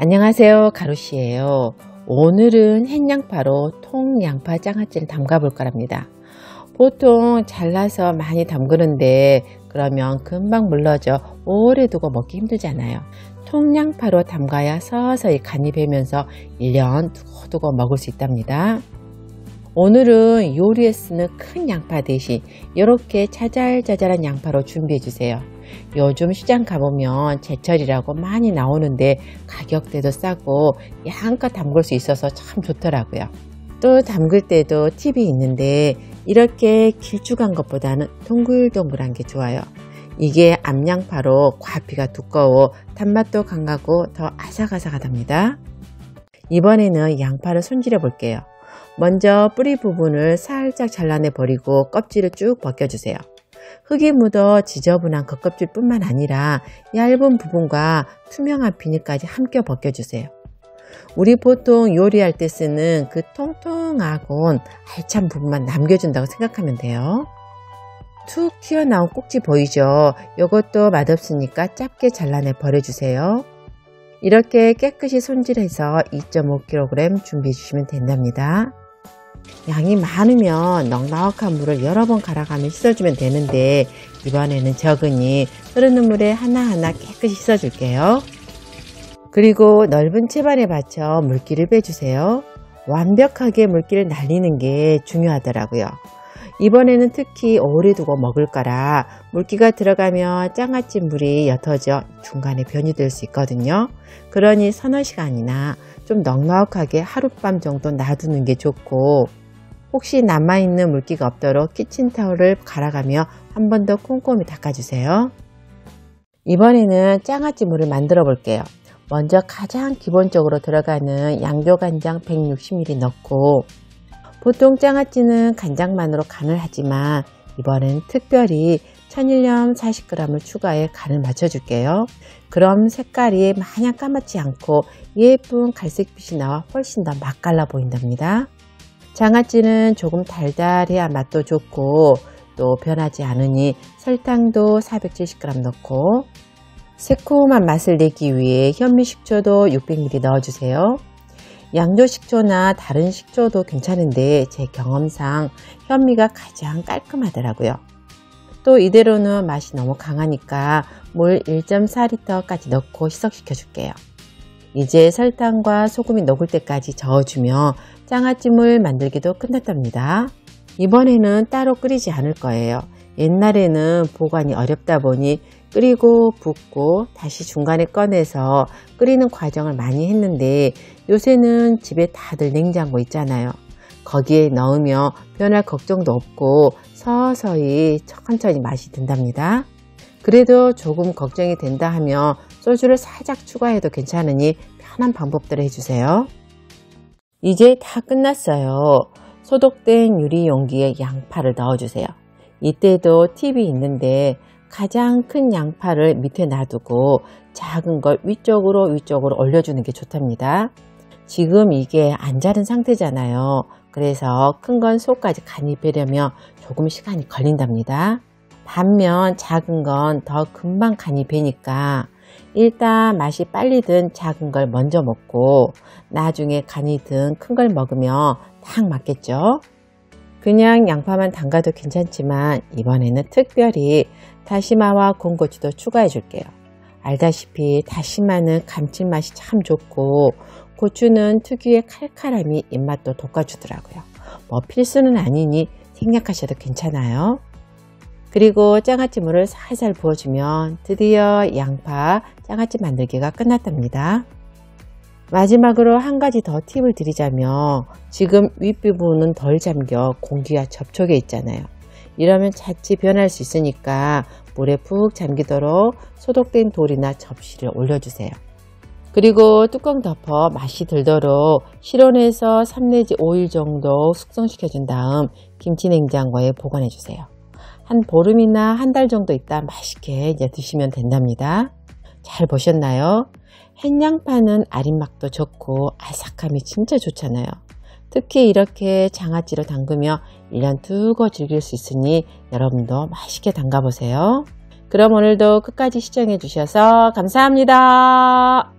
안녕하세요, 가루씨예요. 오늘은 햇양파로 통양파 장아찌를 담가 볼 거랍니다. 보통 잘라서 많이 담그는데 그러면 금방 물러져 오래 두고 먹기 힘들잖아요. 통양파로 담가야 서서히 간이 배면서 1년 두고두고 먹을 수 있답니다. 오늘은 요리에 쓰는 큰 양파 대신 이렇게 자잘자잘한 양파로 준비해 주세요. 요즘 시장 가보면 제철이라고 많이 나오는데 가격대도 싸고 양껏 담글 수 있어서 참 좋더라고요. 또 담글 때도 팁이 있는데 이렇게 길쭉한 것보다는 동글동글한 게 좋아요. 이게 암양파로 과피가 두꺼워 단맛도 강하고 더 아삭아삭하답니다. 이번에는 양파를 손질해 볼게요. 먼저 뿌리 부분을 살짝 잘라내 버리고 껍질을 쭉 벗겨주세요. 흙이 묻어 지저분한 겉껍질 뿐만 아니라 얇은 부분과 투명한 비닐까지 함께 벗겨주세요. 우리 보통 요리할 때 쓰는 그 통통하고 알찬 부분만 남겨준다고 생각하면 돼요. 툭 튀어나온 꼭지 보이죠? 이것도 맛없으니까 짧게 잘라내 버려주세요. 이렇게 깨끗이 손질해서 2.5kg 준비해 주시면 된답니다. 양이 많으면 넉넉한 물을 여러 번 갈아가며 씻어주면 되는데 이번에는 적으니 흐르는 물에 하나하나 깨끗이 씻어줄게요. 그리고 넓은 채반에 받쳐 물기를 빼주세요. 완벽하게 물기를 날리는 게 중요하더라고요. 이번에는 특히 오래 두고 먹을 거라 물기가 들어가면 장아찌 물이 옅어져 중간에 변이 될 수 있거든요. 그러니 서너 시간이나 좀 넉넉하게 하룻밤 정도 놔두는 게 좋고, 혹시 남아있는 물기가 없도록 키친타올을 갈아가며 한 번 더 꼼꼼히 닦아주세요. 이번에는 장아찌 물을 만들어 볼게요. 먼저 가장 기본적으로 들어가는 양조간장 160ml 넣고, 보통 장아찌는 간장만으로 간을 하지만 이번엔 특별히 천일염 40g을 추가해 간을 맞춰줄게요. 그럼 색깔이 마냥 까맣지 않고 예쁜 갈색빛이 나와 훨씬 더 맛깔나 보인답니다. 장아찌는 조금 달달해야 맛도 좋고 또 변하지 않으니 설탕도 470g 넣고, 새콤한 맛을 내기 위해 현미식초도 600ml 넣어주세요. 양조식초나 다른 식초도 괜찮은데 제 경험상 현미가 가장 깔끔하더라고요. 또 이대로는 맛이 너무 강하니까 물 1.4L까지 넣고 희석시켜 줄게요. 이제 설탕과 소금이 녹을 때까지 저어주면 장아찌물 만들기도 끝났답니다. 이번에는 따로 끓이지 않을 거예요. 옛날에는 보관이 어렵다 보니 끓이고 붓고 다시 중간에 꺼내서 끓이는 과정을 많이 했는데 요새는 집에 다들 냉장고 있잖아요. 거기에 넣으면 변할 걱정도 없고 서서히 천천히 맛이 든답니다. 그래도 조금 걱정이 된다 하면 소주를 살짝 추가해도 괜찮으니 편한 방법대로 해주세요. 이제 다 끝났어요. 소독된 유리 용기에 양파를 넣어주세요. 이때도 팁이 있는데 가장 큰 양파를 밑에 놔두고 작은 걸 위쪽으로 올려주는 게 좋답니다. 지금 이게 안 자른 상태잖아요. 그래서 큰 건 속까지 간이 배려면 조금 시간이 걸린답니다. 반면 작은 건 더 금방 간이 배니까 일단 맛이 빨리 든 작은 걸 먼저 먹고 나중에 간이 든 큰 걸 먹으면 딱 맞겠죠? 그냥 양파만 담가도 괜찮지만 이번에는 특별히 다시마와 군고추도 추가해 줄게요. 알다시피 다시마는 감칠맛이 참 좋고 고추는 특유의 칼칼함이 입맛도 돋궈주더라고요. 뭐 필수는 아니니 생략하셔도 괜찮아요. 그리고 장아찌물을 살살 부어주면 드디어 양파 장아찌 만들기가 끝났답니다. 마지막으로 한 가지 더 팁을 드리자면 지금 윗부분은 덜 잠겨 공기와 접촉해 있잖아요. 이러면 자칫 변할 수 있으니까 물에 푹 잠기도록 소독된 돌이나 접시를 올려주세요. 그리고 뚜껑 덮어 맛이 들도록 실온에서 3 내지 5일 정도 숙성시켜준 다음 김치냉장고에 보관해 주세요. 한 보름이나 한 달 정도 있다 맛있게 이제 드시면 된답니다. 잘 보셨나요? 햇양파는 아린맛도 좋고 아삭함이 진짜 좋잖아요. 특히 이렇게 장아찌로 담그며 1년 두고 즐길 수 있으니 여러분도 맛있게 담가 보세요. 그럼 오늘도 끝까지 시청해 주셔서 감사합니다.